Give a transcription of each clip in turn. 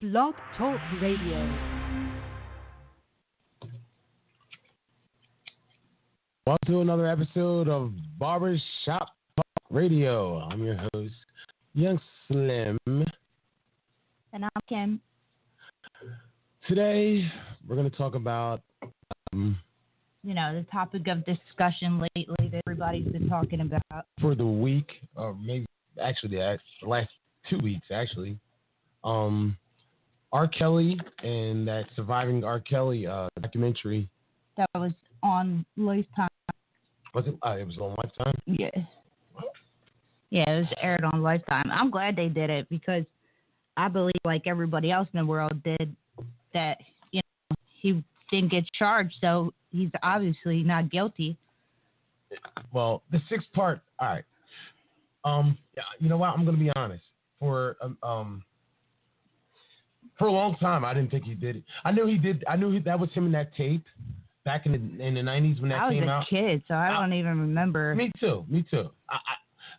Blog Talk Radio. Welcome to another episode of Barber Shop Talk Radio. I'm your host, Young Slim. And I'm Kim. Today, we're going to talk about... the topic of discussion lately that everybody's been talking about. For the week, or maybe actually the last 2 weeks, actually. R. Kelly and that Surviving R. Kelly documentary. That was on Lifetime. Was it? It was on Lifetime? Yeah. Yeah, it was aired on Lifetime. I'm glad they did it because I believe, like everybody else in the world did, that he didn't get charged, so he's obviously not guilty. Well, the 6-part. All right. You know what? I'm gonna be honest. For a long time, I didn't think he did it. I knew he did. That was him in that tape back in the 90s when that came out. I was a kid, so I don't even remember. Me too.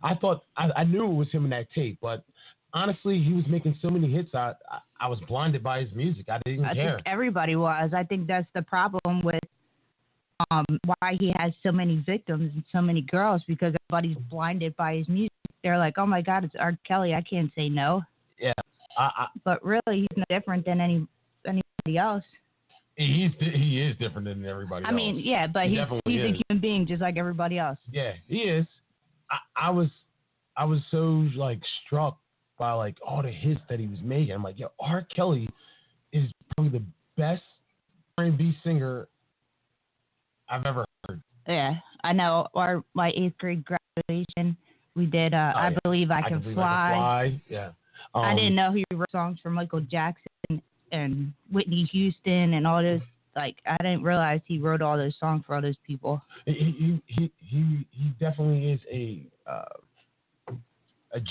I thought I knew it was him in that tape, but honestly, he was making so many hits. I was blinded by his music. I didn't care. I think everybody was. I think that's the problem with why he has so many victims and so many girls, because everybody's blinded by his music. They're like, oh my God, it's R. Kelly. I can't say no. Yeah. But really, he's no different than anybody else. He is different than everybody else. I mean, yeah, but he's a human being just like everybody else. Yeah, he is. I was so struck by all the hits that he was making. I'm like, yo, R. Kelly is probably the best R&B singer I've ever heard. Yeah, I know. My 8th grade graduation, we did I Believe I Can Fly. Yeah. I didn't know he wrote songs for Michael Jackson and Whitney Houston and all those. I didn't realize he wrote all those songs for all those people. He definitely is a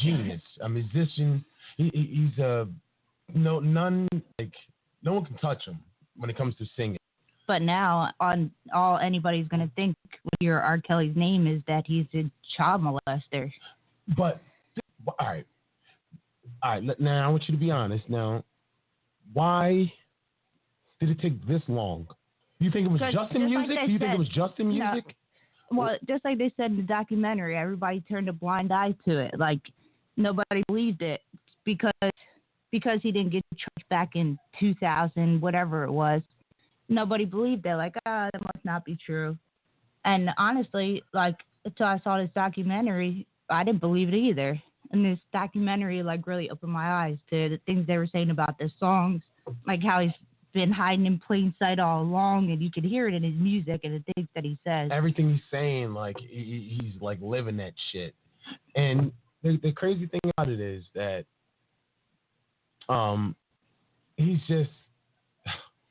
genius, a musician. He's no one can touch him when it comes to singing. But now, all anybody's gonna think when you hear R. Kelly's name is that he's a child molester. But all right. Now I want you to be honest. Now, why did it take this long? Do you think it was just in music? Do you think it was just in music? No. Well, just like they said in the documentary, everybody turned a blind eye to it. Nobody believed it because he didn't get charged back in 2000, whatever it was. Nobody believed it. That must not be true. And honestly, until I saw this documentary, I didn't believe it either. And this documentary, really opened my eyes to the things they were saying about the songs, how he's been hiding in plain sight all along, and you could hear it in his music and the things that he says. Everything he's saying, he's living that shit. And the crazy thing about it is that he's just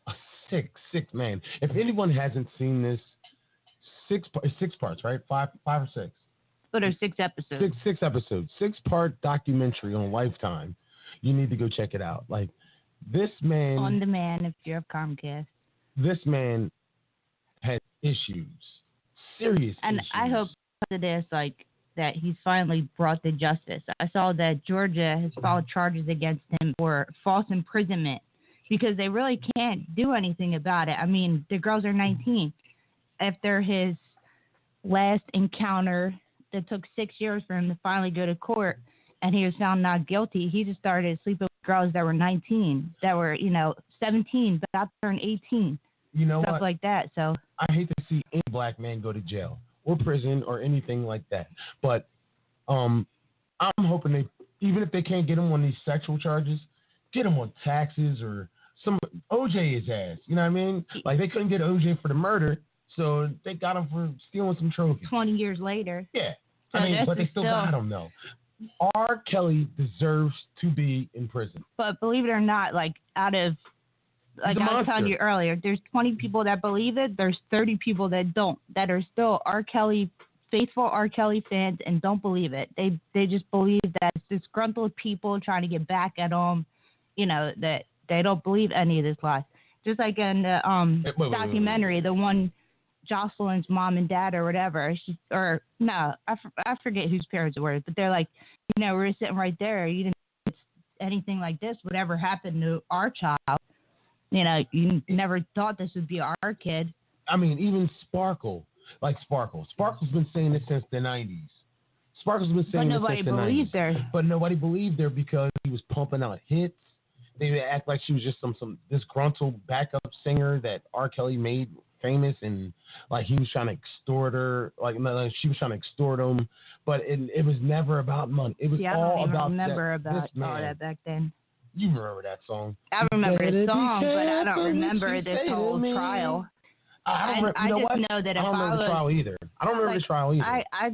a sick man. If anyone hasn't seen this, 6 parts, right? Five or six. But there's 6 episodes. Six episodes. 6-part documentary on Lifetime. You need to go check it out. This man... On demand if you have Comcast. This man had issues. Serious and issues. I hope of this, that he's finally brought to justice. I saw that Georgia has filed charges against him for false imprisonment because they really can't do anything about it. I mean, the girls are 19. After his last encounter... that took 6 years for him to finally go to court, and he was found not guilty. He just started sleeping with girls that were 19, that were, 17, but about to turn 18. You know stuff what? Like that. So I hate to see any black man go to jail or prison or anything like that. But I'm hoping even if they can't get him on these sexual charges, get him on taxes or some OJ his ass. You know what I mean? They couldn't get OJ for the murder. So they got him for stealing some trophies. 20 years later. Yeah. So but they still got him, though. R. Kelly deserves to be in prison. But believe it or not, out of, I was telling you earlier, there's 20 people that believe it. There's 30 people that don't, that are still R. Kelly, faithful R. Kelly fans and don't believe it. They just believe that it's disgruntled people trying to get back at them, that they don't believe any of this lies. Just like in the documentary, the one... Jocelyn's mom and dad or whatever, I forget whose parents it were, but they're we're sitting right there. anything like this would ever happen to our child. You know, you never thought this would be our kid. I mean, even Sparkle's been saying this since the 90s. Sparkle's been saying this since the 90s. But nobody believed her. But nobody believed her because he was pumping out hits. They would act like she was just some disgruntled backup singer that R. Kelly made famous, and like he was trying to extort her, like she was trying to extort him. But it was never about money. It was all about remember about all that back then. You remember that song? I remember the song, but I don't remember this whole trial. I just know that I don't remember the trial either. I don't remember the trial either. I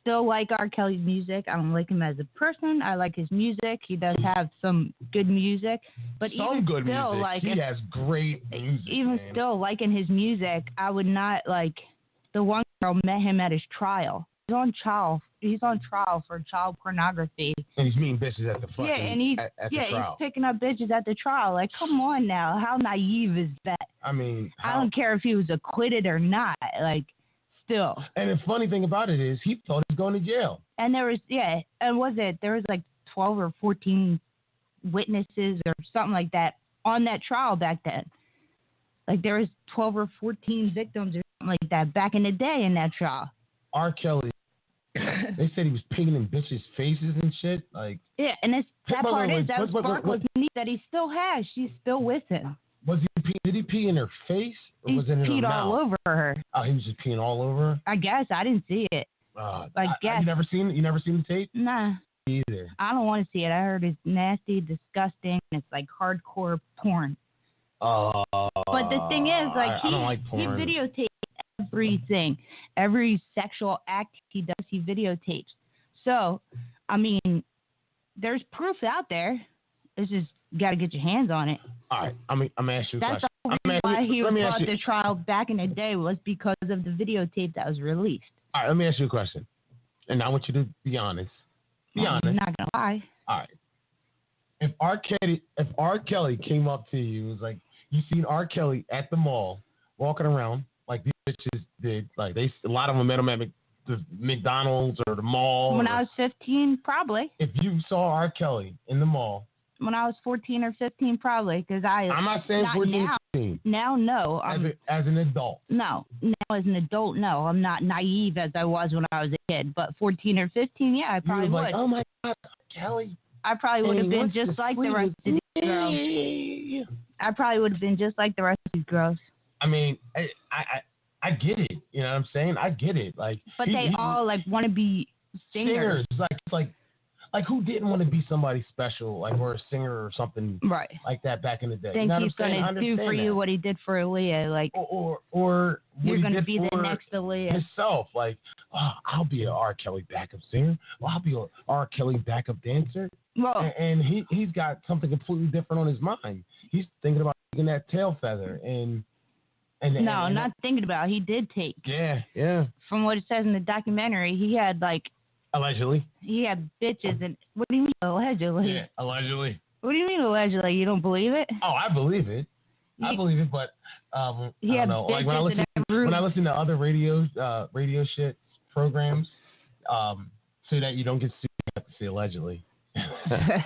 still like R. Kelly's music. I don't like him as a person. I like his music. He does have some good music, but some even good still, music. like he has great music. Even man. Still, liking his music, I would not like. The one girl met him at his trial. He's on trial for child pornography. And he's meeting bitches at the fucking at the trial. He's picking up bitches at the trial. Like, come on now, how naive is that? I mean, I don't care if he was acquitted or not. Like, still. And the funny thing about it is, he thought he was going to jail. And there was there was like 12 or 14 witnesses or something like that on that trial back then. Like, there was 12 or 14 victims or something like that back in the day in that trial. R. Kelly. They said he was peeing in bitches' faces and shit. Like, yeah, and that was Sparkle's niece that he still has. She's still with him. Did he pee in her face, or was it in her mouth? He peed all over her. Oh, he was just peeing all over her? I guess. I didn't see it. You never seen the tape? Nah. Me either. I don't want to see it. I heard it's nasty, disgusting, and it's like hardcore porn. But the thing is, like, I don't like porn. He videotapes everything. Every sexual act he does, he videotapes. So, I mean, there's proof out there. It's just, you got to get your hands on it. All right. I'm going to ask you a question. That's the reason why he was brought to trial back in the day, was because of the videotape that was released. All right. Let me ask you a question. And I want you to be honest. Be honest. I'm not going to lie. All right. If R. Kelly came up to you and was like, you seen R. Kelly at the mall walking around like these bitches did, like a lot of them met him at the McDonald's or the mall. When I was 15, probably. If you saw R. Kelly in the mall. When I was 14 or 15, probably, because I'm not saying 14 or 15. Now, no. As an adult. No. Now, as an adult, no. I'm not naive as I was when I was a kid. But 14 or 15, yeah, I probably would. Like, oh, my God, Kelly. I probably would have been just like the rest of these girls. I probably would have been just like the rest of these girls. I mean, I get it. You know what I'm saying? I get it. Like, but they all like want to be singers. Like who didn't want to be somebody special, like, or a singer or something, right? Like that back in the day. Think he's gonna do for you what he did for Aaliyah, like, or you're gonna be the next Aaliyah himself. Like, oh, I'll be an R. Kelly backup singer. Well, I'll be an R. Kelly backup dancer. Well, and he's got something completely different on his mind. He's thinking about taking that tail feather and not thinking about it. He did take. Yeah. From what it says in the documentary, he had like. Allegedly. He had bitches, and what do you mean allegedly? Yeah, allegedly. What do you mean allegedly? You don't believe it? Oh, I believe it. I believe it, but I don't know. Like when I listen to other radio shit programs, so that you don't get sued, you have to say allegedly. I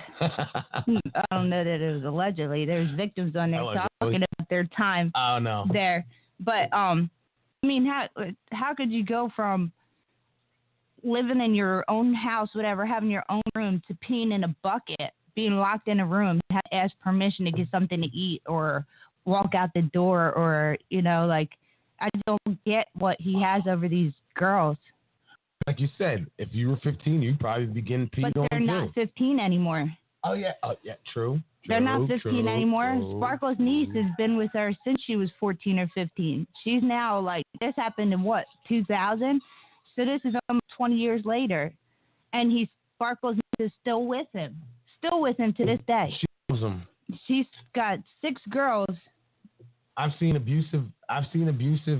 don't know that it was allegedly. There's victims on there talking about their time. Oh no. There, but I mean, how could you go from living in your own house, whatever, having your own room, to peeing in a bucket, being locked in a room, have to ask permission to get something to eat or walk out the door, or, you know, like, I don't get what he has over these girls. Like you said, if you were 15, you'd probably be getting peed on. But they're not 15 anymore. Oh, yeah, true. They're not 15 anymore. Sparkle's niece has been with her since she was 14 or 15. She's now, like, this happened in, 2000? So this is almost 20 years later, and Sparkle's is still with him to this day. She loves him. She's got 6 girls. I've seen abusive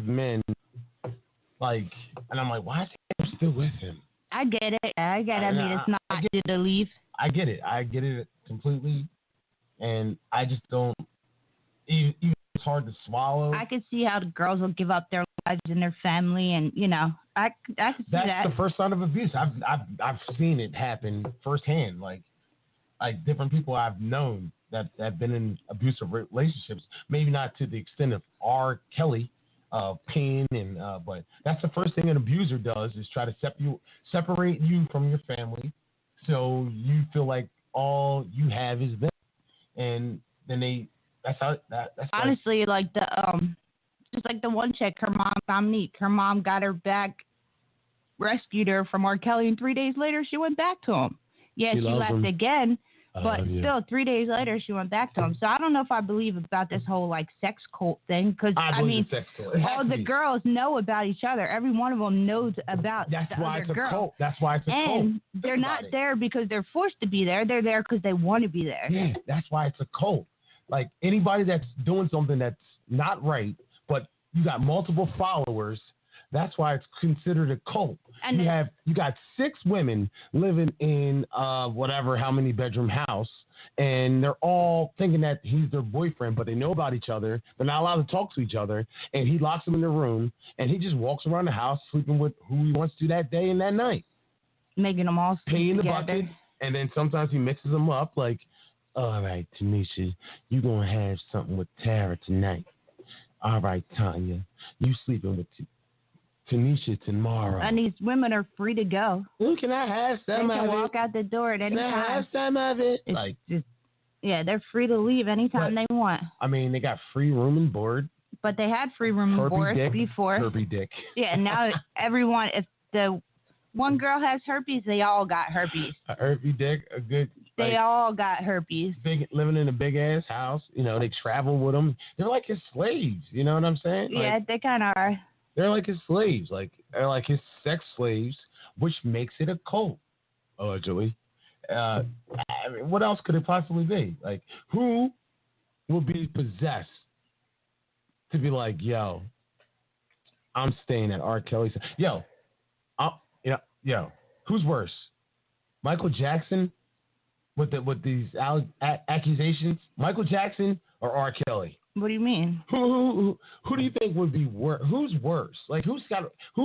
men, like, and I'm like, why is he still with him? I get it. I mean, it's not good to leave. I get it completely, and I just don't. Even it's hard to swallow. I could see how the girls will give up their lives and their family, and I could see that. That's the first sign of abuse. I've seen it happen firsthand. Like, like different people I've known that have been in abusive relationships. Maybe not to the extent of R. Kelly, pain, and but that's the first thing an abuser does is try to separate you from your family, so you feel like all you have is them, and then that's honestly like the just like the one chick, her mom, Dominique, her mom got her back, rescued her from R. Kelly, and 3 days later she went back to him. Yeah, she left him again. But still, 3 days later, she went back to him. So I don't know if I believe about this whole like sex cult thing, because I mean, all the girls know about each other. Every one of them knows about the other girl. Cult. That's why it's a cult. And they're not there because they're forced to be there. They're there because they want to be there. Yeah, that's why it's a cult. Like anybody that's doing something that's not right, but you got multiple followers. That's why it's considered a cult. And you got 6 women living in whatever how many bedroom house, and they're all thinking that he's their boyfriend, but they know about each other. They're not allowed to talk to each other, and he locks them in their room, and he just walks around the house sleeping with who he wants to that day and that night, making them all sleep paying the together. bucket, and then sometimes he mixes them up like, all right, Tanisha, you gonna have something with Tara tonight. All right, Tanya, you sleeping with Tanisha tomorrow. And these women are free to go. Ooh, can I have some of it? They can walk out the door at any time. Can I have some of it? It's like, just, yeah, they're free to leave anytime they want. I mean, they got free room and board. But they had free room and board before. Herpy dick. Yeah, now everyone, if the one girl has herpes, they all got herpes. A herpy dick, a good. They all got herpes. Living in a big ass house, they travel with them. They're like his slaves. You know what I'm saying? Yeah, they kind of are. They're like his slaves, they're like his sex slaves, which makes it a cult. Joey. I mean, what else could it possibly be? Like, who will be possessed to be like, yo, I'm staying at R. Kelly's. Yo, who's worse, Michael Jackson with these accusations? Michael Jackson or R. Kelly? What do you mean? Who do you think would be worse? Who's worse? Like who's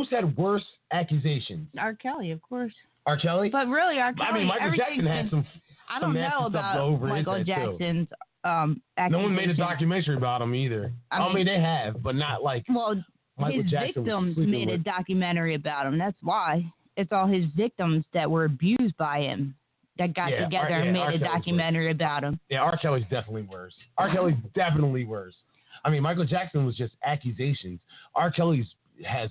had worse accusations? R. Kelly, of course. R. Kelly? But really, R. Kelly. I mean, Michael Jackson had some. I don't know about Michael Jackson's accusations. No one made a documentary about him either. I mean, they have, but not like. Well, Michael his Jackson victims made a documentary about him. That's why. It's all his victims that were abused by him that got together and made a documentary about him. Yeah, R. Kelly's definitely worse. R. Kelly's definitely worse. I mean, Michael Jackson was just accusations. R. Kelly's has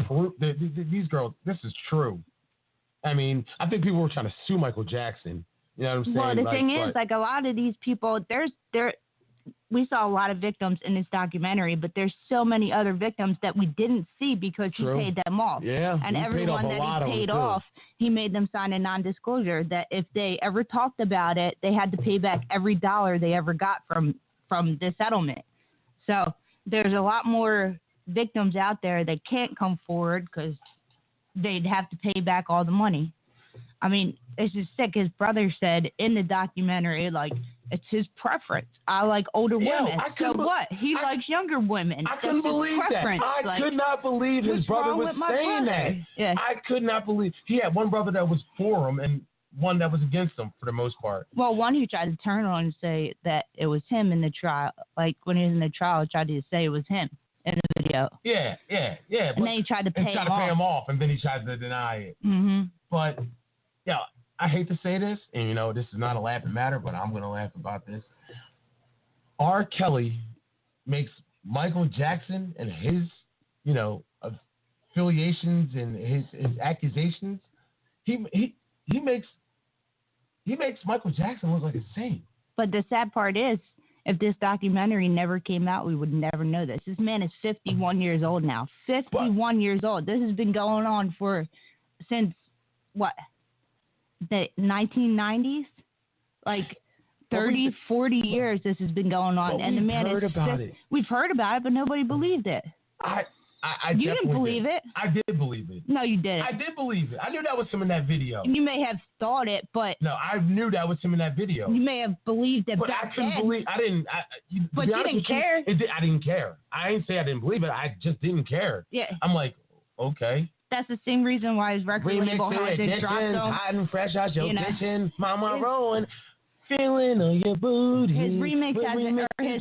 proof. These girls, this is true. I mean, I think people were trying to sue Michael Jackson. You know what I'm saying? Well, the thing is, like a lot of these people, we saw a lot of victims in this documentary, but there's so many other victims that we didn't see because he paid them off. Yeah, and everyone that he paid off, he made them sign a non-disclosure that if they ever talked about it, they had to pay back every dollar they ever got from the settlement. So there's a lot more victims out there that can't come forward because they'd have to pay back all the money. I mean, it's just sick. His brother said in the documentary, like, it's his preference. I like older women. So what? He likes younger women. I couldn't believe that. I could not believe his brother was saying that. Yeah. I could not believe. He had one brother that was for him and one that was against him for the most part. Well, one he tried to turn on and say that it was him in the trial. Like, when he was in the trial, he tried to say it was him in the video. Yeah. And then he tried to pay him off, and then he tried to deny it. Mm-hmm. But, yeah, I hate to say this, and, this is not a laughing matter, but I'm going to laugh about this. R. Kelly makes Michael Jackson and his, affiliations and his accusations, he makes Michael Jackson look like a saint. But the sad part is, if this documentary never came out, we would never know this. This man is 51 years old now. 51 years old. This has been going on since, what, the 1990s? Like 30, 40 years this has been going on. And the man is sick. We've heard about it, but nobody believed it. You didn't believe it. I did believe it. No, you didn't. I did believe it. I knew that was him in that video. You may have thought it, but... No, I knew that was him in that video. You may have believed it, but I couldn't believe... I didn't... But you didn't care. I didn't care. I didn't say I didn't believe it. I just didn't care. Yeah. I'm like, okay. That's the same reason why his record label hasn't dropped him. Hot and fresh out your kitchen, mama rolling, feeling on your booty. His his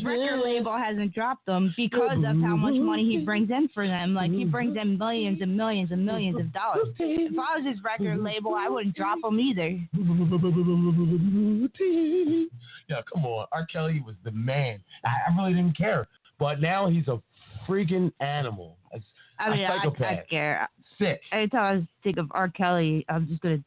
record label hasn't dropped him because of how much money he brings in for them. Like, he brings in millions and millions and millions of dollars. If I was his record label, I wouldn't drop him either. Yeah, come on. R. Kelly was the man. I really didn't care. But now he's a freaking animal. A psychopath. I care. Sick. Every time I think of R. Kelly, I'm just going to,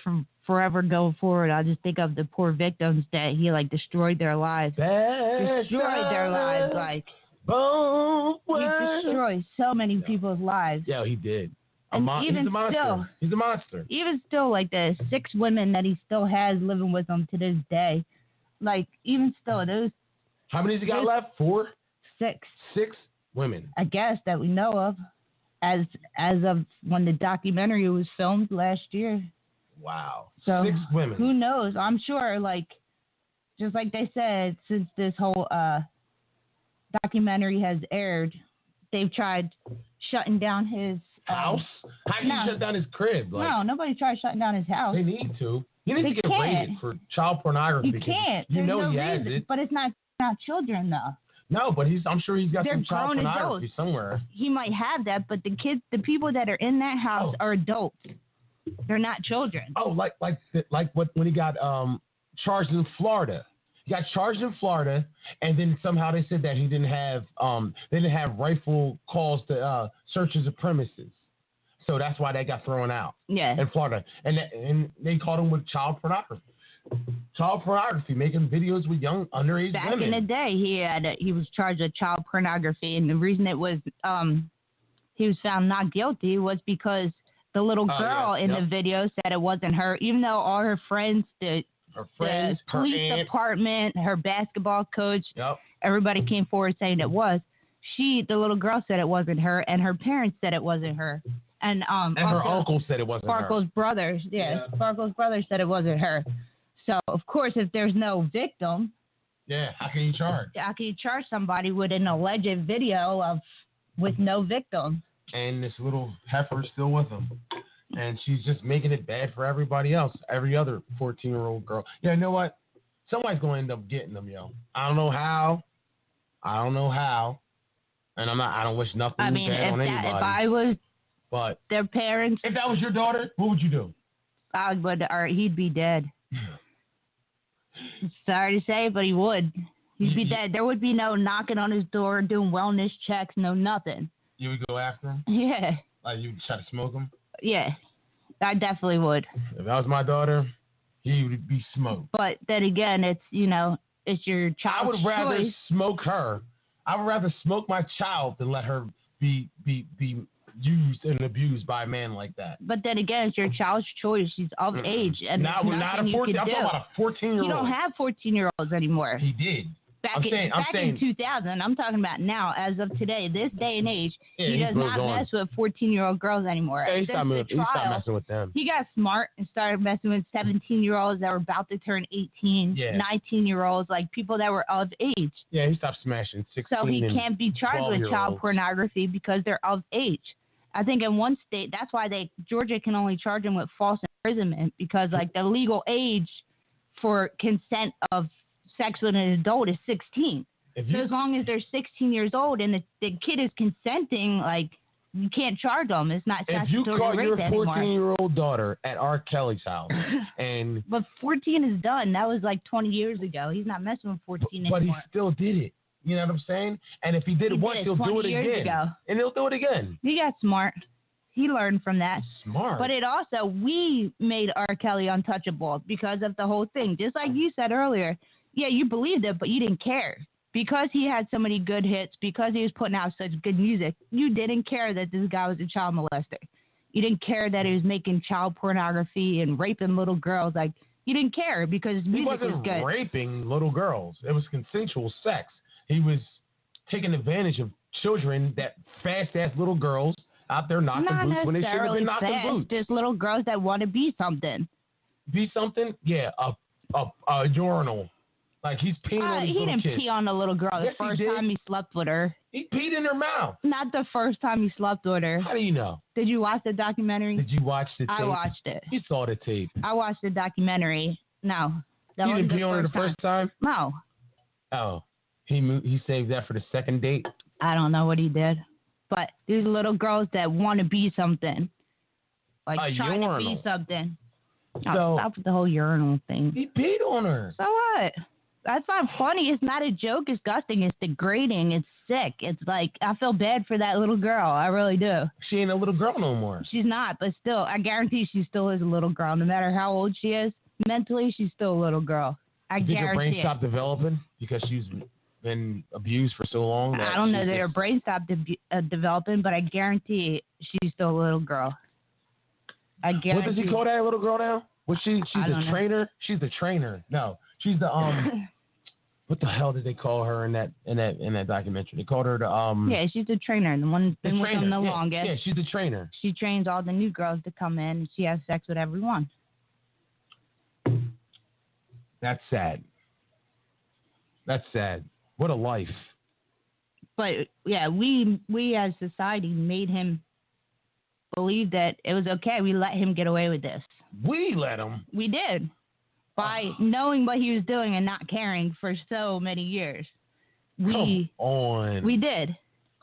from forever going forward, I'll just think of the poor victims that he, like, destroyed their lives. Destroyed their lives, like. He destroyed so many people's lives. Yeah, he did. And he's a monster. He's a monster. Even still, like, the 6 women that he still has living with him to this day. Like, even still, those. How many has he got left? 4? 6. 6 women. I guess, that we know of, as of when the documentary was filmed last year. Wow. So 6 women. Who knows? I'm sure, like, just like they said, since this whole documentary has aired, they've tried shutting down his house. How can you shut down his crib? Like, no, nobody tried shutting down his house. They need to. He needs to get raided for child pornography. You can't. You know he has reason. it. But it's not children, though. No, but I'm sure he's got They're some child grown pornography adults. somewhere. He might have that, but the people that are in that house are adults. They're not children. Oh, like when he got charged in Florida. He got charged in Florida, and then somehow they said that he didn't have rightful calls to search his premises. So that's why they got thrown out. Yeah. In Florida, and they caught him with child pornography. Child pornography, making videos with young underage Back women. in the day, he was charged with child pornography, and the reason it was he was found not guilty was because the little girl in the video said it wasn't her, even though all her friends, the police department, her basketball coach, everybody came forward saying it was. The little girl said it wasn't her, and her parents said it wasn't her. And her uncle said it wasn't Sparkle's her. brothers, Sparkle's brother said it wasn't her. So, of course, if there's no victim, how can you charge? How can you charge somebody with an alleged video with no victim? And this little heifer is still with him. And she's just making it bad for everybody else, every other 14-year-old girl. Yeah, you know what? Somebody's going to end up getting them, yo. I don't know how. And I don't wish nothing bad on anybody. If I was their parents. If that was your daughter, what would you do? He'd be dead. Sorry to say, but he would. He'd be dead. There would be no knocking on his door, doing wellness checks, no nothing. You would go after him? Yeah. Like you would try to smoke him? Yeah, I definitely would. If that was my daughter, he would be smoked. But then again, it's your child's I would rather choice. Smoke her. I would rather smoke my child than let her be used and abused by a man like that. But then again, it's your child's choice. She's of age, and not a 14. I'm talking about a 14-year-old. You don't have 14-year-olds anymore. He did. Back in 2000, I'm talking about now, as of today, this day and age, he does not mess with 14-year-old girls anymore. Yeah, he stopped messing with them. He got smart and started messing with 17-year-olds that were about to turn 18, 19-year-olds, like people that were of age. Yeah, he stopped smashing 16. So he can't be charged with child pornography because they're of age. I think in one state, that's why Georgia can only charge him with false imprisonment, because like the legal age for consent of sex with an adult is 16. So as long as they're 16 years old and the kid is consenting, like, you can't charge them. It's not statutory rape anymore. If you caught your 14-year-old daughter at R. Kelly's house and... But 14 is done. That was like 20 years ago. He's not messing with 14 anymore. But he still did it. You know what I'm saying? And if he did it once, he'll do it again. And he'll do it again. He got smart. He learned from that. Smart. But we made R. Kelly untouchable because of the whole thing. Just like you said earlier. Yeah, you believed it, but you didn't care. Because he had so many good hits, because he was putting out such good music, you didn't care that this guy was a child molester. You didn't care that he was making child pornography and raping little girls. Like, you didn't care because his music was good. He wasn't raping little girls. It was consensual sex. He was taking advantage of children, that fast-ass little girls out there knocking boots when they shouldn't have been knocking boots. Just little girls that want to be something. Be something? Yeah, a urinal. Like, he's peeing on these He little didn't kids. pee on the little girl the Yes, first he did. time he slept with her. He peed in her mouth. Not the first time he slept with her. How do you know? Did you watch the documentary? Did you watch the tape? I watched it. You saw the tape. I watched the documentary. No. That He wasn't didn't pee on her the first time? No. Oh. He saved that for the second date? I don't know what he did. But these little girls that want to be something. Like trying to be something. So, stop with the whole urinal thing. He peed on her. So what? That's not funny. It's not a joke. It's disgusting. It's degrading. It's sick. It's like, I feel bad for that little girl. I really do. She ain't a little girl no more. She's not, but still, I guarantee she still is a little girl. No matter how old she is, mentally, she's still a little girl. I you think guarantee her brain stopped developing because she's been abused for so long? I don't know that her brain stopped developing, but I guarantee she's still a little girl. I guarantee. What does he call that little girl now? Was she's the trainer? She's the trainer. No, she's the What the hell did they call her in that documentary? They called her the Yeah, she's the trainer, the one who's been with them the longest. Yeah, she's the trainer. She trains all the new girls to come in, and she has sex with everyone. That's sad. That's sad. What a life. But yeah, we as society made him believe that it was okay. We let him get away with this. We let him. We did. By knowing what he was doing and not caring for so many years. Come on. We did.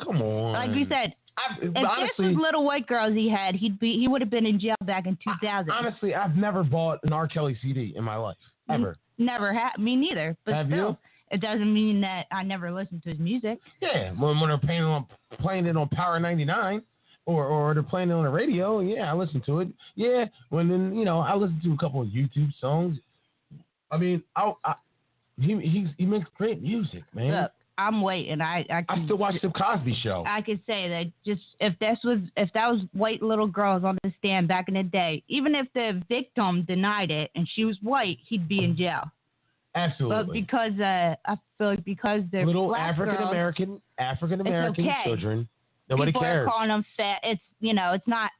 Come on. Like we said, if honestly, this was little white girls he would have been in jail back in 2000. Honestly, I've never bought an R. Kelly CD in my life. Ever. Never me neither. But have still, you? It doesn't mean that I never listened to his music. Yeah, when they're playing it on Power 99 or they're playing it on the radio, yeah, I listen to it. Yeah, I listen to a couple of YouTube songs. I mean, he makes great music, man. Look, I'm waiting. I still watch the Cosby Show. I could say that if that was white little girls on the stand back in the day, even if the victim denied it and she was white, he'd be in jail. Absolutely. But because I feel like because they're little African American okay. children, nobody people cares. Are calling them fat. It's not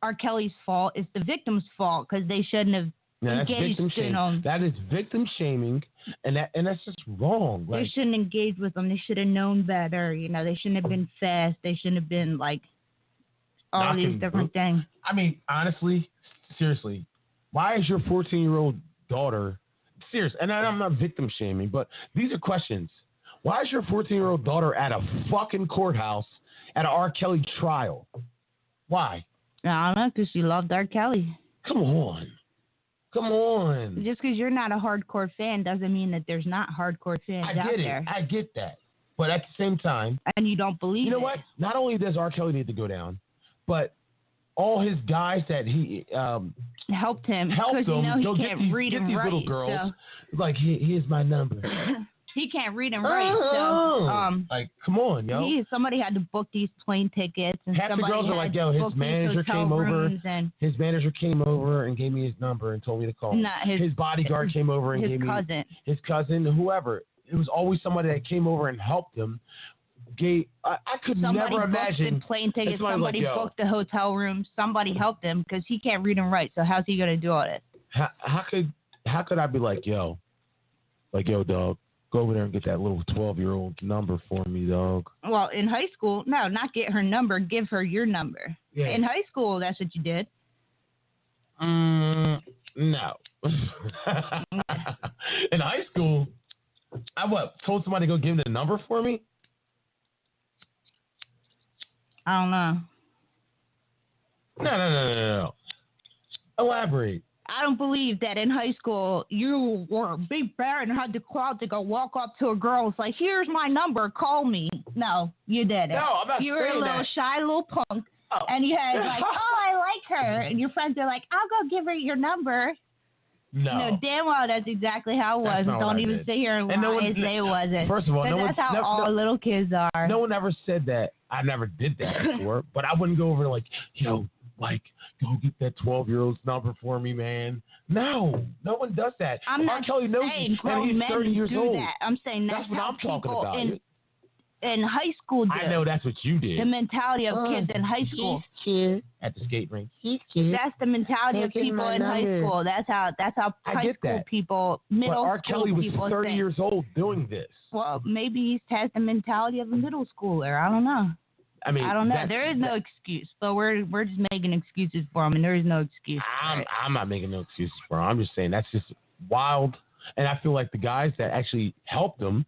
R. Kelly's fault. It's the victim's fault because they shouldn't have. No, that's victim shaming. That is victim shaming, and that's just wrong. Like, they shouldn't engage with them. They should have known better. They shouldn't have been fast. They shouldn't have been like all these different things. I mean, honestly, seriously, why is your 14-year-old daughter serious? And I'm not victim shaming, but these are questions. Why is your 14-year-old daughter at a fucking courthouse at an R. Kelly trial? Why? I don't know, because she loved R. Kelly. Come on. Just because you're not a hardcore fan doesn't mean that there's not hardcore fans out there. I get that. But at the same time... And you don't believe it. You know what? Not only does R. Kelly need to go down, but all his guys that he... helped him. Because he can't read and write. Little girls. So. Like, here's my number. He can't read and write. So, like, come on, yo. Somebody had to book these plane tickets. And half the girls are like, yo, his manager came over and gave me his number and told me to call him. His bodyguard came over and gave me his cousin, whoever. It was always somebody that came over and helped him. I could never imagine. Somebody booked plane tickets. Somebody booked the hotel room. Somebody helped him because he can't read and write. So how's he going to do all this? How could I be like, yo, dog? Go over there and get that little 12-year-old number for me, dog. Well, in high school, no, not get her number. Give her your number. Yeah. In high school, that's what you did. No. In high school, I told somebody to go give the number for me? I don't know. No. Elaborate. I don't believe that in high school you were a big bear and had to crowd to go walk up to a girl. It's like, here's my number, call me. No, you didn't. No, I'm not saying that. You were a little shy little punk, and you had like, I like her, and your friends are like, I'll go give her your number. No, damn well that's exactly how it was. Don't even sit here and lie and say it wasn't. First of all, that's how all little kids are. No one ever said that. I never did that before, but I wouldn't go over like, go get that 12-year-old's number for me, man. No one does that. I'm not Kelly knows saying and he's 30 years old. That. I'm saying that's what I'm talking about. in high school do. I know that's what you did. The mentality of kids in high school. He's cute. At the skate rink. He's cute. That's the mentality of people in high school. That's how high school people, middle but R. school Kelly was people 30 think. years old doing this. Well, maybe he has the mentality of a middle schooler. I don't know. I mean, I don't know. There is no excuse, but we're just making excuses for him, and there is no excuse. I'm not making no excuses for him. I'm just saying that's just wild, and I feel like the guys that actually helped him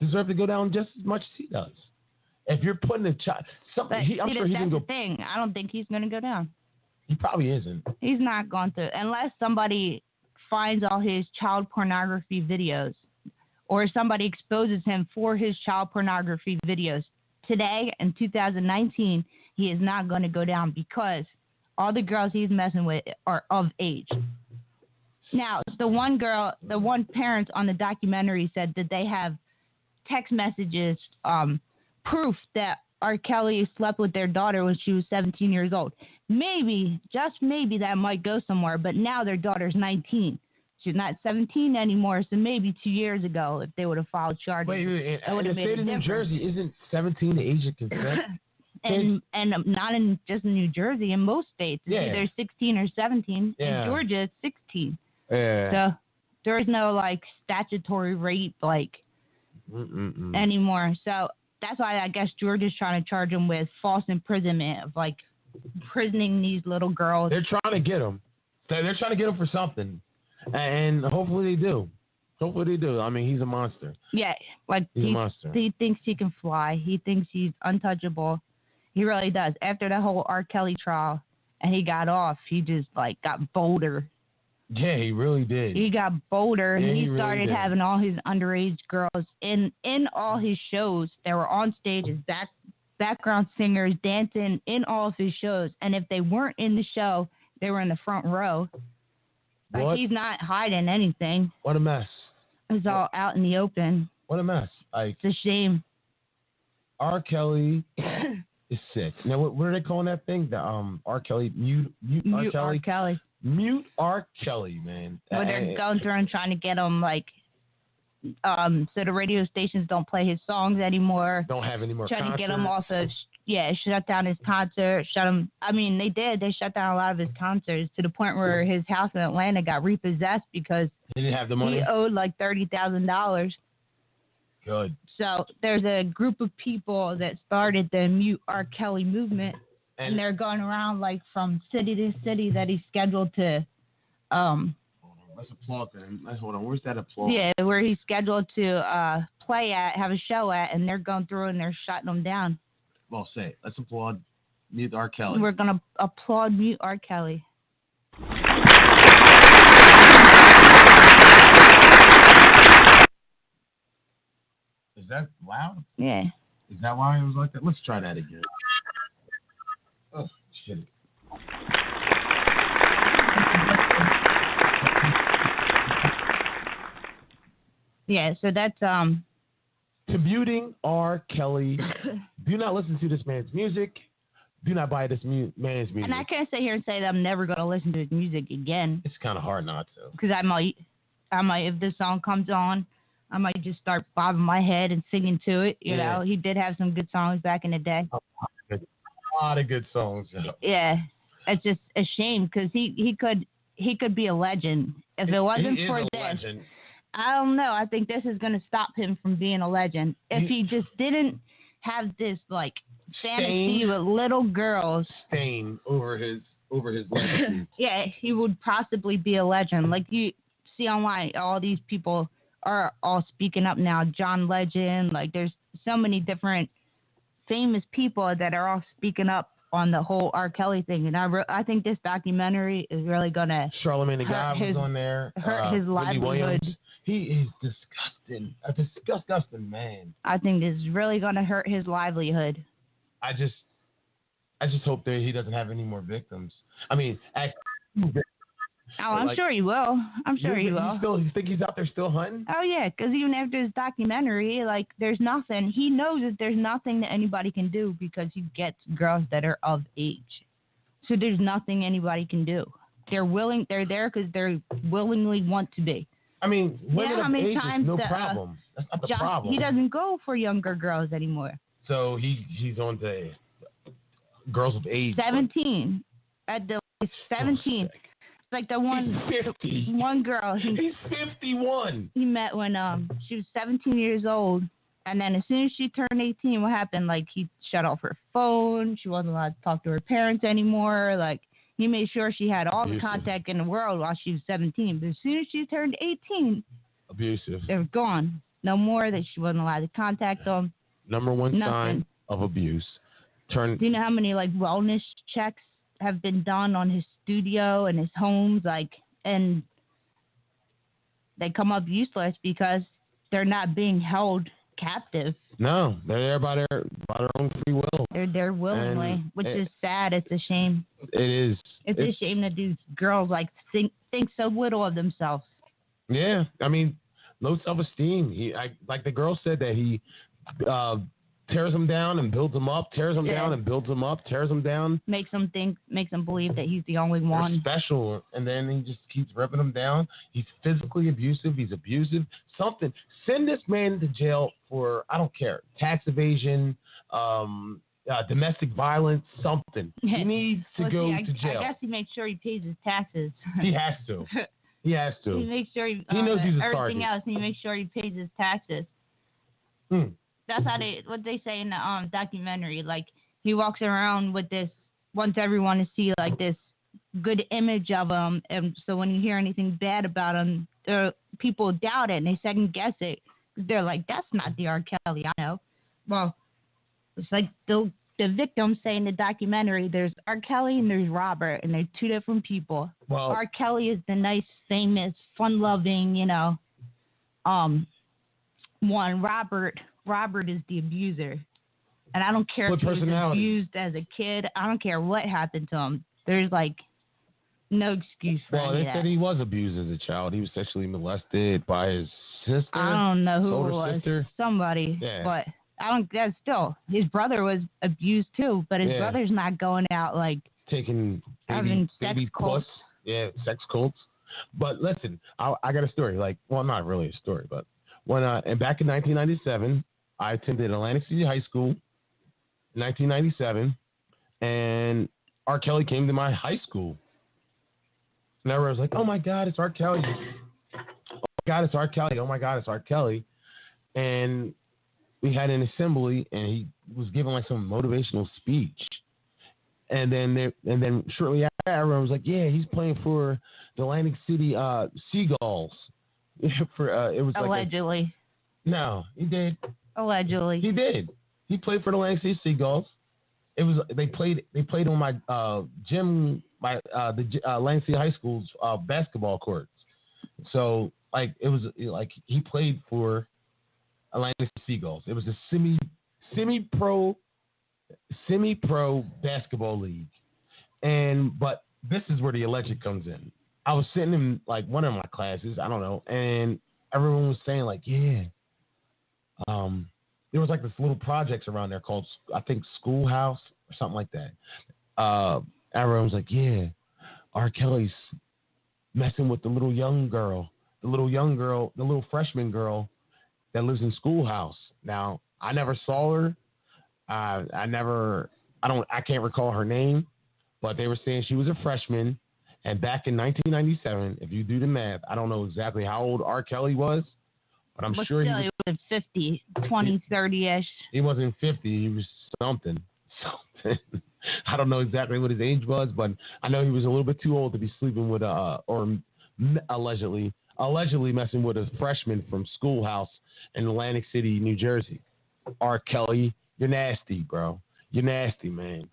deserve to go down just as much as he does. If you're putting a child, I'm sure he didn't go. That's the thing. I don't think he's going to go down. He probably isn't. He's not going to, unless somebody finds all his child pornography videos, or somebody exposes him for his child pornography videos. Today, in 2019, he is not going to go down because all the girls he's messing with are of age. Now, the one parent on the documentary said that they have text messages, proof that R. Kelly slept with their daughter when she was 17 years old. Maybe, just maybe, that might go somewhere, but now their daughter's 19. She's not 17 anymore, so maybe 2 years ago, if they would have filed charges, wait, it would have made a difference. New Jersey, isn't 17 the age of consent? and not in just in New Jersey, in most states, it's either 16 or 17. In Georgia, it's 16. Yeah. So there is no like statutory rape anymore. So that's why I guess Georgia's trying to charge him with false imprisonment of like imprisoning these little girls. They're trying to get him. They're trying to get him for something. And hopefully they do. I mean, he's a monster. Yeah, like he's a monster. He thinks he can fly. He thinks he's untouchable. He really does. After the whole R. Kelly trial and he got off, he just like got bolder. Yeah, he really did. He got bolder. Yeah, he started really having all his underage girls in all his shows. They were on stage as background singers dancing in all of his shows. And if they weren't in the show, they were in the front row. Like, he's not hiding anything. What a mess. It's all out in the open. What a mess. Like, it's a shame. R. Kelly is sick. Now, what are they calling that thing? The R. Kelly, mute R. Kelly. Mute R. Kelly, man. Well, they're going through and trying to get him, like, so the radio stations don't play his songs anymore. Don't have any more Trying concerts. to get him off of, shut down his concert, they did. They shut down a lot of his concerts to the point where his house in Atlanta got repossessed because he didn't have the money. He owed like $30,000. Good. So there's a group of people that started the Mute R. Kelly movement, and they're going around like from city to city that he's scheduled to. Let's applaud them. Hold on. Where's that applause? Yeah, where he's scheduled to play at, have a show at, and they're going through and they're shutting him down. Well, say it. Let's applaud Mute R. Kelly. We're going to applaud Mute R. Kelly. Is that loud? Yeah. Is that why it was like that? Let's try that again. Oh, shit. Yeah, so that's Commuting R. Kelly. Do not listen to this man's music. Do not buy this man's music. And I can't sit here and say that I'm never going to listen to his music again. It's kind of hard not to. Because I might, if this song comes on, I might just start bobbing my head and singing to it. You know, he did have some good songs back in the day. A lot of good songs. Yeah, it's just a shame because he could be a legend if it wasn't for this. Legend. I don't know. I think this is going to stop him from being a legend. If he just didn't have this like fantasy with little girls stain over his legacy. Yeah, he would possibly be a legend. Like you see online, all these people are all speaking up now. John Legend, like there's so many different famous people that are all speaking up on the whole R. Kelly thing, and I think this documentary is really gonna Charlamagne the God was on there. Hurt his livelihood. He is disgusting. A disgusting man. I think this is really gonna hurt his livelihood. I just hope that he doesn't have any more victims. I mean, I'm sure he will. I'm sure he will. You think he's out there still hunting? Oh, yeah, because even after his documentary, like, there's nothing. He knows that there's nothing that anybody can do because he gets girls that are of age. So there's nothing anybody can do. They're there because they willingly want to be. I mean, women how many of age times is no problem. That's not the problem. He doesn't go for younger girls anymore. So he's on the girls of age. 17. At the 17. It's like the one. He's 50. One girl. He's 51. He met when she was 17 years old, and then as soon as she turned 18, what happened? Like, he shut off her phone. She wasn't allowed to talk to her parents anymore. Like, he made sure she had all the contact in the world while she was 17. But as soon as she turned 18, abusive. They were gone. No more. That she wasn't allowed to contact them. Number one sign of abuse. Do you know how many like wellness checks have been done on his studio and his homes, like, and they come up useless because they're not being held captive. No, they're there by their own free will. They're there willingly, which is sad. It's a shame. It is. It's a shame that these girls like think so little of themselves. Yeah, I mean, low self-esteem. Like the girl said that he tears them down and builds them up, tears them down and builds them up, tears them down. Makes them believe that he's the only one. They're special, and then he just keeps ripping them down. He's physically abusive. He's abusive. Something. Send this man to jail for, I don't care, tax evasion, domestic violence, something. He needs to go to jail. I guess he makes sure he pays his taxes. He has to. He has to. He makes sure he knows he's a everything target. else, and he makes sure he pays his taxes. That's what they say in the documentary. Like, he walks around with this, wants everyone to see like this good image of him, and so when you hear anything bad about him, people doubt it and they second guess it. They're like, that's not the R. Kelly I know. Well, it's like the victims say in the documentary, there's R. Kelly and there's Robert, and they're two different people. Well, R. Kelly is the nice, famous, fun-loving, one. Robert is the abuser. And I don't care if he was abused as a kid. I don't care what happened to him. There's, like, no excuse for Well, they said he was abused as a child. He was sexually molested by his sister. I don't know who it was. Sister. Somebody. Yeah. But that's still, his brother was abused too, but his brother's not going out, like, taking having sex cults. Yeah, sex cults. But listen, I got a story. Like, well, not really a story, but when and back in 1997, I attended Atlantic City High School. 1997, and R. Kelly came to my high school. And everyone was like, "Oh my God, it's R. Kelly! Oh my God, it's R. Kelly! Oh my God, it's R. Kelly!" And we had an assembly, and he was giving like some motivational speech. And then shortly after, everyone was like, "Yeah, he's playing for the Atlantic City Seagulls." For it was allegedly. No, he did. Allegedly, he did. He played for the Atlantic City Seagulls. It was they played on my gym, the Atlantic City High School's basketball courts. So like it was like he played for Atlantic City Seagulls. It was a semi-pro basketball league. But this is where the alleged comes in. I was sitting in like one of my classes, I don't know, and everyone was saying like, yeah. There was like this little projects around there called, I think, Schoolhouse or something like that. Everyone was like, yeah, R. Kelly's messing with the little freshman girl that lives in Schoolhouse. Now, I never saw her. I can't recall her name, but they were saying she was a freshman. And back in 1997, if you do the math, I don't know exactly how old R. Kelly was. But I'm sure he was 50, 20, 30-ish. He wasn't 50. He was something. I don't know exactly what his age was, but I know he was a little bit too old to be sleeping with or allegedly messing with a freshman from Schoolhouse in Atlantic City, New Jersey. R. Kelly, you're nasty, bro. You're nasty, man.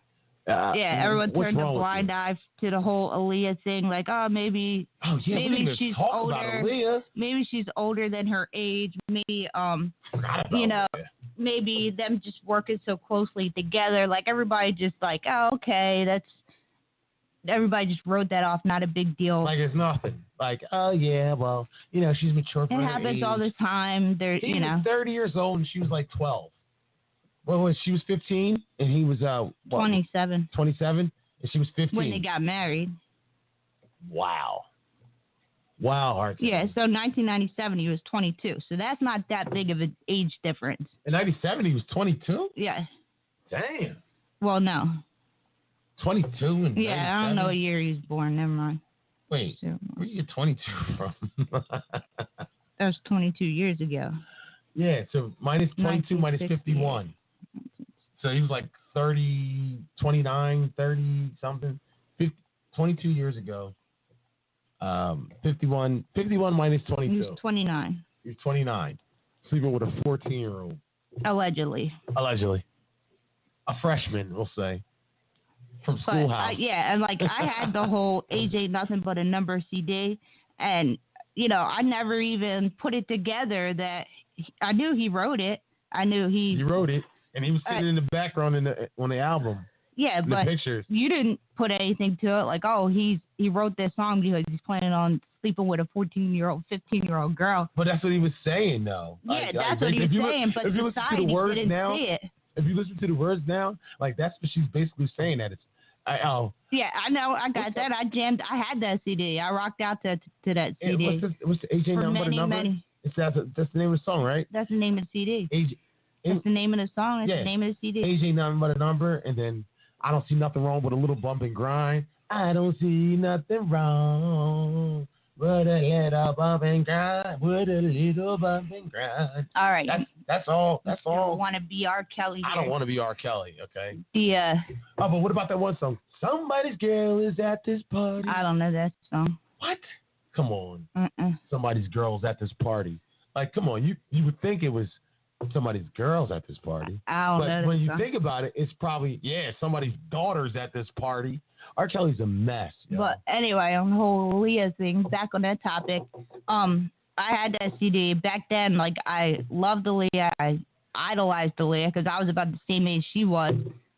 Everyone turned a blind eye to the whole Aaliyah thing. Like, maybe she's older. Maybe she's older than her age. Maybe, maybe them just working so closely together. Like, everybody just like, oh, okay, everybody just wrote that off. Not a big deal. Like it's nothing. Like, oh yeah, well, she's mature for her age. It happens all the time. He was 30 years old and she was like 12. Well, she was 15 and he was 27. 27 and she was 15 when they got married. Wow. Wow, R. Kelly. Yeah, so 1997 he was 22. So that's not that big of an age difference. In 97 he was 22? Yeah. Damn. Well, no. 22 and 97? Yeah, I don't know what year he was born. Never mind. Wait, So, where you get 22 from? that was 22 years ago. Yeah, so minus 22 minus 51. So he was like 30, 29, 30 something. 22 years ago. 51 minus 22. He was 29. He was 29. Sleeping with a 14-year-old. Allegedly. A freshman, we'll say. From Schoolhouse. Yeah, and like I had the whole Age Ain't Nothing But a Number CD, and you know I never even put it together that I knew he wrote it. I knew he wrote it, and he was sitting in the background on the album. Yeah, but pictures. You didn't put anything to it like, oh, he wrote this song because he's planning on sleeping with a 14-year-old, 15-year-old girl. But that's what he was saying, though. Yeah, that's what he was saying. But society didn't see it. If you listen to the words now, like that's what she's basically saying. That it's. Yeah, I know. I got that. I jammed. I had that CD. I rocked out to that CD. What's the AJ number? Many. That's the name of the song, right? That's the name of the CD. That's the name of the song. That's the name of the CD. AJ Nothing But a Number, and then I don't see nothing wrong with a little bump and grind. I don't see nothing wrong with a little bump and grind. With a little bump and grind. All right. That's all. That's all. I don't want to be R. Kelly here. I don't want to be R. Kelly, okay? Yeah. Oh, but what about that one song? Somebody's girl is at this party. I don't know that song. What? Come on. Mm-mm. Somebody's girl's at this party. Like, come on. You would think it was somebody's girl's at this party. I don't know. But when you think about it, it's probably, somebody's daughter's at this party. R. Kelly's a mess. Yo. But anyway, on the whole Leah thing, back on that topic, I had that CD back then. Like, I loved Aaliyah. I idolized Aaliyah because I was about the same age she was.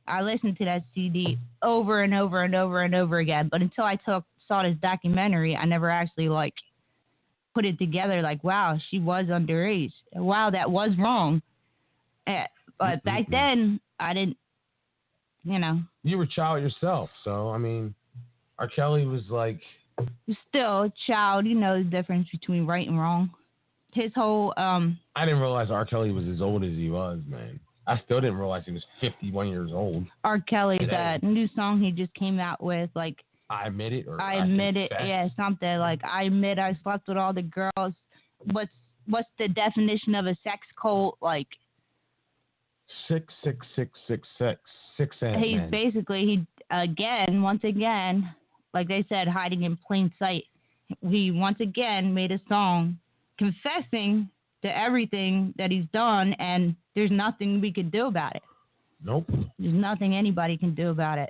I listened to that CD over and over and over and over again. But until I saw this documentary, I never actually put it together. Like, wow, she was underage. Wow, that was wrong. But back then, I didn't. You were a child yourself, so I mean, R. Kelly was like. Still a child, you know the difference between right and wrong. His whole I didn't realize R. Kelly was as old as he was, man. I still didn't realize he was 51 years old. R. Kelly's that new song he just came out with, like I Admit It, or I Admit It, yeah, something like I admit I slept with all the girls. What's the definition of a sex cult? Like 66666 He's man. basically once again, like they said, hiding in plain sight. He once again made a song confessing to everything that he's done, and there's nothing we could do about it. Nope. There's nothing anybody can do about it.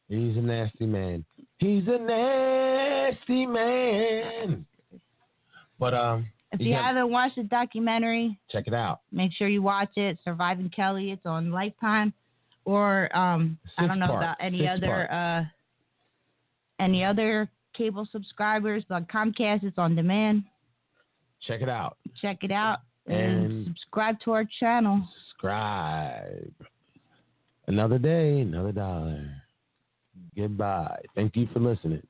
He's a nasty man. He's a nasty man. But if you haven't watched the documentary, check it out. Make sure you watch it. Surviving Kelly. It's on Lifetime, or I don't know about any other cable subscribers, but Comcast is on demand. Check it out. And subscribe to our channel. Subscribe. Another day, another dollar. Goodbye. Thank you for listening.